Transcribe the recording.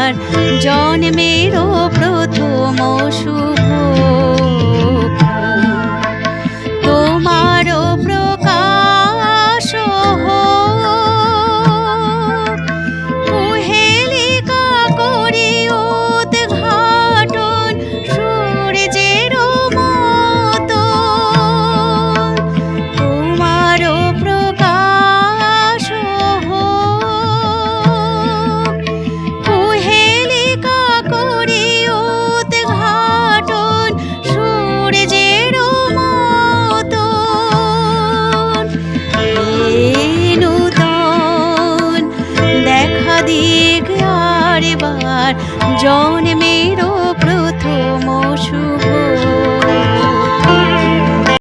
আমার জন্মেরও প্রথম শুভ তোমারও প্রকাশ হোক কুহেলিকা করি উদ্ঘাটন সূর্যের মতো তোমারও প্রকাশ হোক কুহেলিকা করি উদ্ঘাটন সূর্যের মতো নূতন দেখা দিক আরেবার